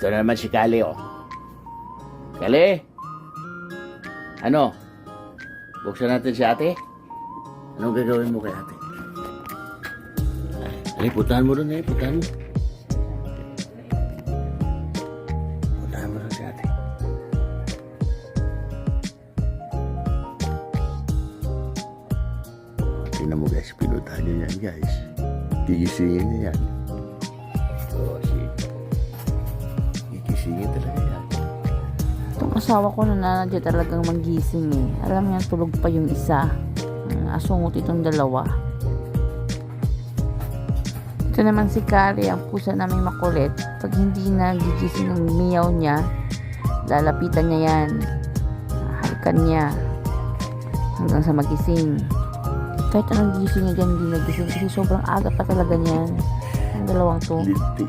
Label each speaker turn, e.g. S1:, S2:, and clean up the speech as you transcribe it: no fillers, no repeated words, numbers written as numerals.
S1: Ito na naman si Kali, oh. Kali? Ano? Buksan natin si ate? Anong gagawin mo kay ate? Ay, putahan mo doon, putahan mo. Putahan mo doon si ate. Tingnan mo guys, pinutahan niya yan guys. Gigisingin niya yan. Oh, gigisingin talaga yan.
S2: Itong asawa ko na nandiyan talagang magising eh. Alam niya, tulog pa yung isa. Asungot itong dalawa. Ito naman si Kari, ang pusa namin makulit. Pag hindi na gigising ng miyaw niya, lalapitan niya yan. Halikan niya. Hanggang sa magising. Kahit anong gising niya dyan, hindi nagising. Kasi sobrang aga pa talaga niyan. Ang dalawang to.
S1: Di